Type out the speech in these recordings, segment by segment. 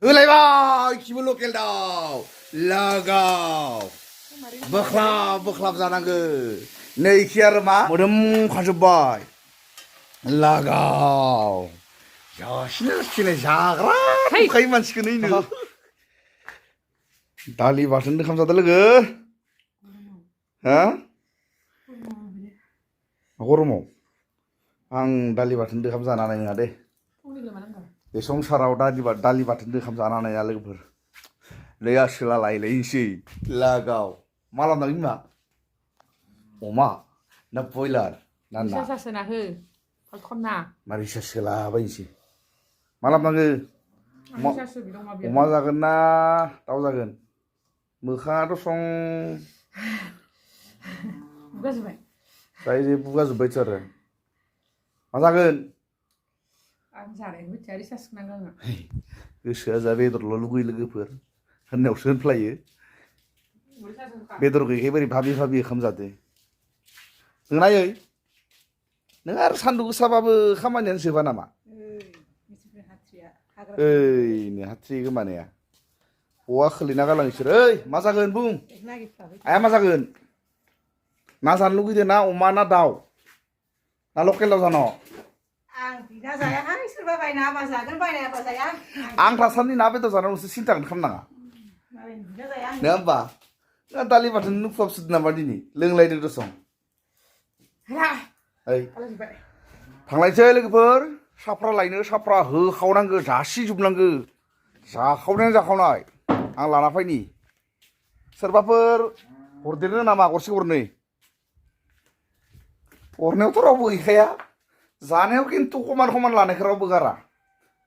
होलायबाय खिबु लकेल दाउ लागाव बोख्लाब जानांगो नैखि आरो मा मोदोम खाजोब्बाय लागाव जासिनो जाग्रा नुखायो मानसिखौनो इनो दालि बाथोन ओंखाम जादो लोगो हा गरमाव आं दालि बाथोन ओंखाम जानो हानाय नङा दे बे संसाराव दालि बाथोन ओंखाम जानो हानाय नङा लोगोफोर लैया सोला लायलायनोसै लागाव मा लाबोनांगौ बिमा अमा ना बयलार ना ना रिसार्ज हो फालखना मा रिसार्ज सोलाबायनोसै मा लाबोनांगौ अमा जागोन ना दाउ जागोन मोखाङाथ' सं बुगाजोब्बाय जाय बुगाजोब्बायथ' आरो मा जागोन आं जानायखौ मिथिया रिसार्ज नांगौ आंनो गोसोआ जा बेदरल' लुगैयो लोगोफोर होननायावसो होनफ्लायो बेदर गैयैखाय बोरै भाबि ओंखाम जादो नायै नों आरो सान्दुं गोसाबाबो खामानियानो जोबा नामा ओइ हाथ्रि गोमानाया बहा खोलैना गालां बिसोर ओइ मा जागोन बुं आया मा जागोन ना जानो लुगैदो ना अमा ना दाउ ना लकेल दाउ जानो आं बिना जायाहाय सोरबा बायना हाबा जागोन बायना हाबा जाया आं दासान्दि ना बेदर जानायावसो सिन्थाखौनो खालामनाङा नङा होमबा दालि बाथोन नुफुहाबसोदो नामा दिनै लोंलायदो दसं ओइ थांलायसै लोगोफोर साफ्रा लायनो साफ्रा होखावनांगो जासिजोबनांगो जाखावनाय आं लाना फैनि सोरबाफोर हरदेरनो नामा गरसे गरनै हरनायावथ' रावबो गैखाया जानायाव खिन्थु खमान लानायखौ रावबो गारा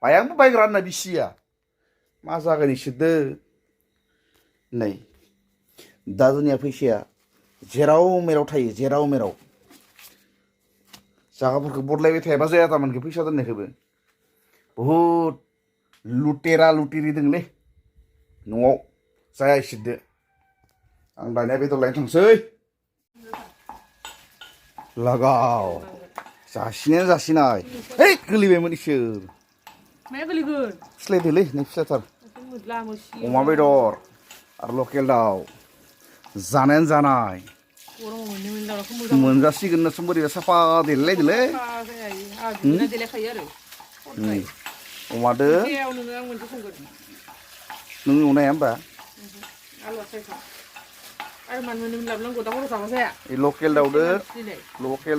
आंबो बायग्रा होनना बिसिया मा जागोन इसोरदो नै दा दुनिया फैसाया जेराव मेराव थायो जेराव मेराव जागाफोरखौ बदलायबाय थायाबा जाया थारमानखि फैसा दोननायखौबो बहुद लुटेरा लुटेरि दंलै न'आव जाया इसोरदो आं दानिया बेदर लायनो थांसै लागाव जासिनाय है गोलैबायमोन इसोर माया गोलैगोन फिस्लायदोलै नै फिसाथार अमा बेदर आरो लकेल दाउ जानायानो जानाय मोनजासिगोन ना बोरैबा साफा देलायलायदोलै अमादो नों एवनो हाया होमबा लकेल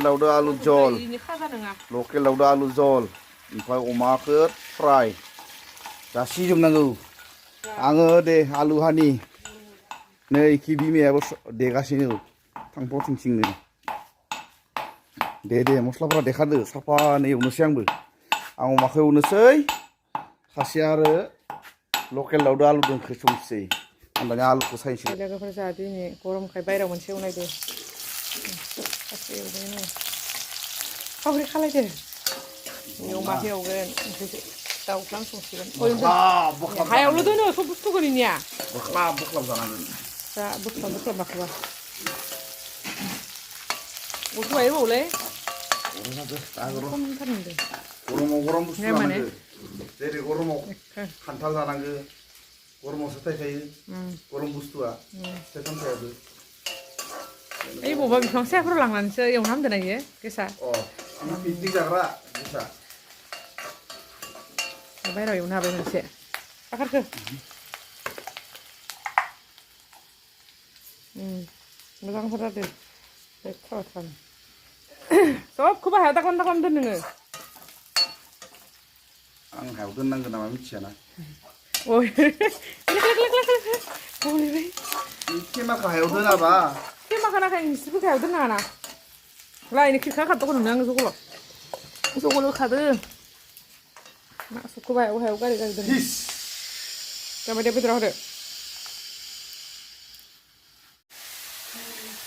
दाउदो आलु जल ओमफ्राय अमाखौ फ्राय जासिजोबनांगौ आङो दे आलु हानि नै खि बिमायाबो देगासिनो थांफाव थिंथिंनो दे मस्लाफोरा देखादो साफानो एवनोसै आंबो आं अमाखौ एवनोसै सासे आरो लकेल दाउदो आलुजों ओंख्रि संसै आं दानिया आलुखौ सायनोसै लोगोफोर जाहा दिनै गरमखाय बायहेरायाव मोनसे एवनायदो सावरि खालायदो अमाखौ एवगोन ओंख्रिखौ दाउज्लां संसिगोन हायावल' दोनो सब बुस्थुखौ नोंनिया बोख्लाब जानांगोन दा बोख्लाब माखोबा गथ' बावलै गरम बुस्थु जानांगो जेरै गरमाव खान्थाल जानांगो गरमावसो थायखायो गरम बुस्थुआ फिथाइ सामथायाबो ओइ बबेबा बिफां सायाफोराव लांनानैसो एवना हामदों ना इयो गेसा पिकनिक जाग्रा गेसा बाहेरायाव एवनो हाबाय मोनसे पाखारखो मोजांफोर जादों लेथ्रा सबखौबो हायाव दाखन दोन नोङो आं हायाव दोननांगोन नामा मिथियाना खेमाखौ हायाव दोनाबा खेमाखौ नाखाय नोंसोरबो हायाव दोननाङा ना लायनो खिरखा खारदों नुनो आङो जगल खादो मा सबखौबो हायाव गारि दोन जाबाय दे बेदराव होदो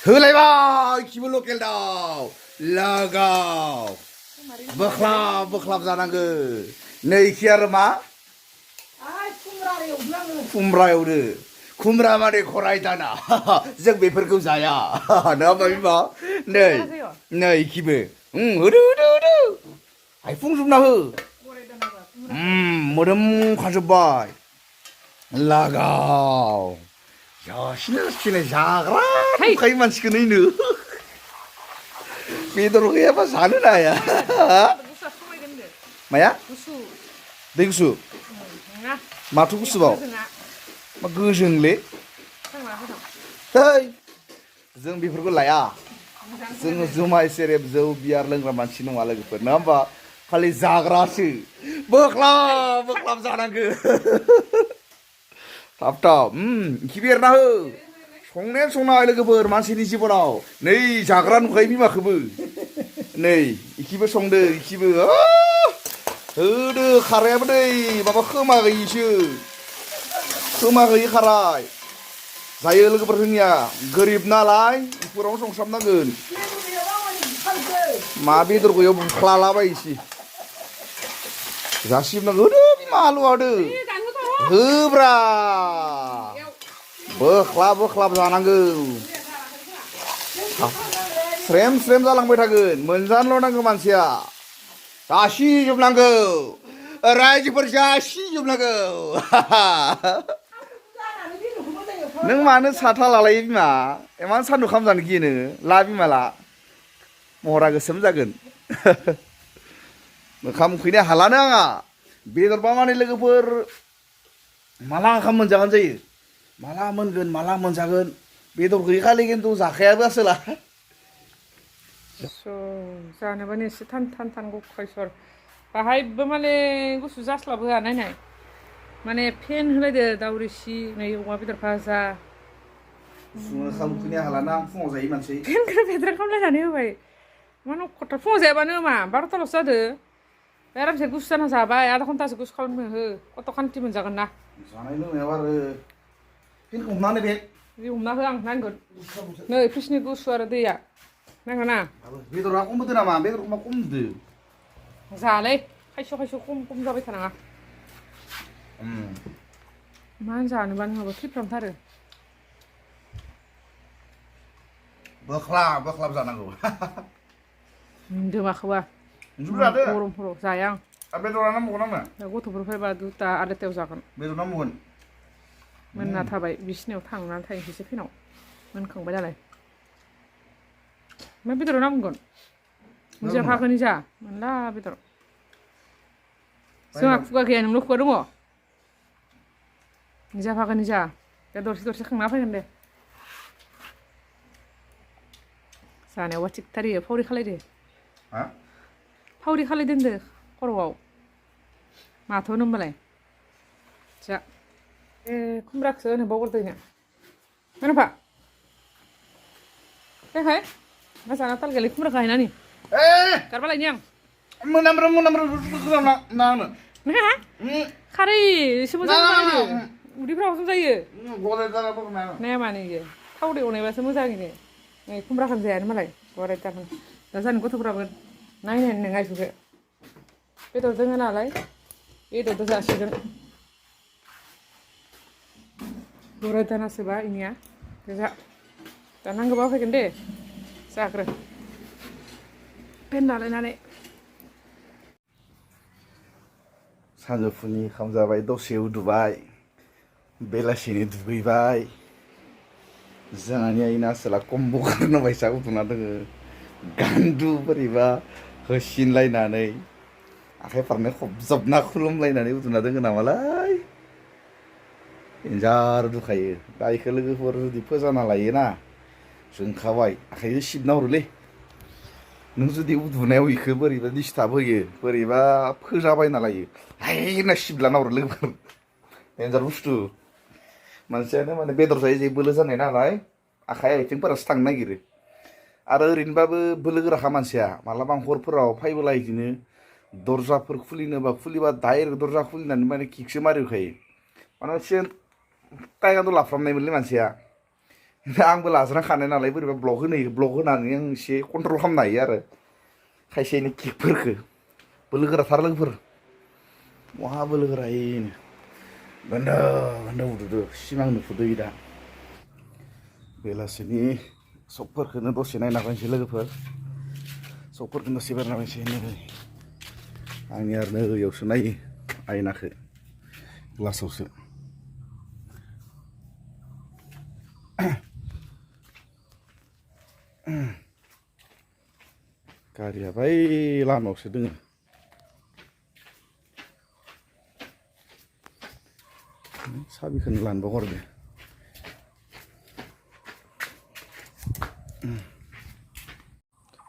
होलायबाय खिबु लकेल दाउ लागाव बोख्लाब जानांगो नैखि आरो मा खुमब्रा एवदो खुमब्रा माने खराय दाना जों बेफोरखौ जाया नङा होमबा बिमा नै खिबो होदो हायफुंजोबना हो मोदोम खाजोब्बाय लागाव जासिनो जासिनो जाग्रा Hey. दंखायो मानसिखौनो बेदर गैयाबा जानोनो हाया Gusto समायगोन दे माया गुसु दै गुसु नङा माथो गुसुबाव जोंहा मा गोजोंलै थांना होदों है जों बेफोरखौ लाया जोङो जुमाय सेरेब जौ बियार लोंग्रा मानसि नङा लोगोफोर नङा होमबा खालि जाग्रासो बोख्लाब बोख्लाब जानांगो थाब थाब इखि बेरना हो संनायानो संनो हायो लोगोफोर मानसिनि जिबनाव नै जाग्रा नुखायो बिमाखौबो नै इखिबो संदो इखिबो होदो खारायाबो नै माबा खोमा गैयिसो खोमा गैयि खाराय जायो लोगोफोर जोंनिया गोरिब नालाय बेफोरावनो संसाबनांगोन मा बेदर गैयाव बुख्लालाबायसै जासिबनांगौ होदो बिमा आलु होदो होब्रा बोख्लाब बोख्लाब जानांगौ स्रेम स्रेम जालांबाय थागोन मोनजानोल' नांगौ मानसिया जासिजोबनांगौ रायजोफोर जासिजोबनांगौ नों मानो साथा लालायो बिमा एमान सान्दुं खाम जानो गियो नोङो ला बिमा ला महरा गोसोम जागोन ओंखाम उखैनो हालानो आंहा बेदरबा माने लोगोफोर माला ओंखाम मोनजागोन जायो माला मोनगोन माला मोनजागोन बेदर गैखालि खिन्थु जाखायाबो आसोला जानोबानो एसे थान गखायसर बाहायबो माने गुसु जास्लाबो होआ नायनाय माने फेन होलायदो दाउ रोसि नै अमा बेदर भाजा ओंखाम उखैनो हालाना आं फुङाव जायो मानसि फेनखौ बेद्रा खालामलायनानै होबाय माने खथा फुङाव जायाबानो मा 12थाल'सो जादो आरामसे गुसु जाना जाबाय आधा घन्टासो गुसु खालामनो हो कत' खान्थि मोनजागोन ना जानाय लोंनायाव आरो फेनखौ हमनानै बे बे हमना हो आं नांगोन नै फ्रिजनि गुसु आरो दैया नांगोन ना बेदरा खम होदो नामा बेदरखौ मा खम होदो जालै खायसे खम जाबाय थानाङा मा जानोबानो माबा थैफ्रामथारो बोख्लाब जानांगौ दोमाखोबा गरमफोराव जाया आं बेदरा नांबावगोन आंनो दा गथ'फोर फैबा 2ता 2:30 जागोन बेदर नांबावगोन मोनना थाबाय बिसिनायाव थांनानै थाहैनोसै फैनाव मोनखांबाय नालाय मा बेदराव नांगोन निजा फाखोनि जा मोनला बेदर जोंहा खुगा गैया नोंल' खुगा दङ निजा फाखोनि जा दा दरसे खांना फैगोन दे जानायावबा थिगथारियो फावरि खालायदो फावरि खालाय दोनदो खर'आव माथो होनो होमबालाय जा खुमब्राखौसो होनो बावगारदों मानोफा देखाय मा जाना ताल गैयालै खुमब्रा गायनानै गारबालायनि आं मोनामब्रा ना खारै एसे मोजां जायो उदैफ्राव जायो नाया मानो इयो थावदै एवनायबासो मोजाङैनो नै खुमब्राखौनो जायानो मालाय गराय दाखोन दा जानो गथ'फ्राबो नायनानै नों आइखौसो बेदर दोङो नालाय बेदरजों जासिगोन गराय दानासोबा इनिया जा दा नांगौबा फैगोन दे जाग्रो पेन लालायनानै सानजौफुनि ओंखाम जाबाय दसे उन्दुबाय बेलासिनि दुगैबाय जोंहानि आइना आसोला कम्ब' गारनो बायसा उन्दुना दोङो गान्दु बोरैबा होसिनलायनानै आखाइ फारनै खबजबना खुलुमलायनानै उन्दुना दोङो नामालाय एन्जार दुखायो दा इखो लोगोफोर जुदि फोजाना लायोना जोंखाबाय आखाइजों सिबना हरोलै नों जुदि उन्दुनायाव इखो बोरैबा डिस्टार्ब होयो बोरैबा फोजाबायना लायो हाय होनना सिबलाना हरो लोगोफोर डेन्जार बुस्थु मानसियानो माने बेदर जायै जायै बोलो जानाय नालाय आखाइ आथिंफोरासो थांनो नागिरो आरो ओरैनोबाबो बोलो गोराखा मानसिया मालाबा हरफोराव फैबोला इदिनो दरजाफोर खुलिनोबा खुलिबा डाइरेक्ट दरजा खुलिनानै माने किकसो मारिखायो माने एसे टाइगाथ' लाफ्रामनायमोनलै मानसिया आंबो लाज्रांखानाय नालाय बोरैबा ब्लक होनानै आं एसे कन्ट्रल खालामनो हायो आरो खायसेनि किकफोरखो बोलो गोराथार लोगोफोर बहा बोलो गोरायैनो गन्दा उन्दुदो सिमां नुफुदो दा बेलासिनि सकफोरखौनो दसे नायना फैनोसै लोगोफोर सकफोरखौनो दसे बेरायना फैनोसै नै आंनि आरो नैयावसो नायो आयनाखौ ग्लासावसो गारिया बै लामायावसो दोङो साबिखौनो लानोबो हरदो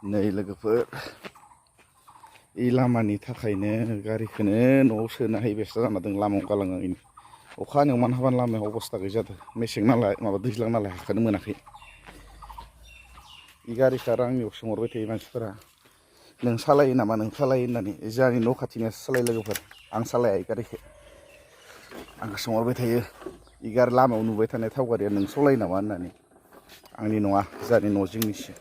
नै लोगोफोर इ लामानि थाखायनो गारिखौनो न'आव सोनो हायि बेस्थ जाना दं लामायाव गालाङाखैनो अखा हानायाव मान हाबानो लामायाव अबस्था गैया जादों मेसें नालाय माबा दैज्लां नालाय हाखोनो मोनाखै इ गारिखौ आरो आंनियाव सोंहरबाय थायो मानसिफोरा नों सालायो नामा नों सालायो होननानै जोंहानि न' खाथिनियासो सालायो लोगोफोर आं सालाया इ गारिखौ आंखौ सोंहरबाय थायो इ गारि लामायाव नुबाय थानाय थाव गारिया नों सालायो नामा होननानै आंनि नङा जोंहानि न' जिंनिसो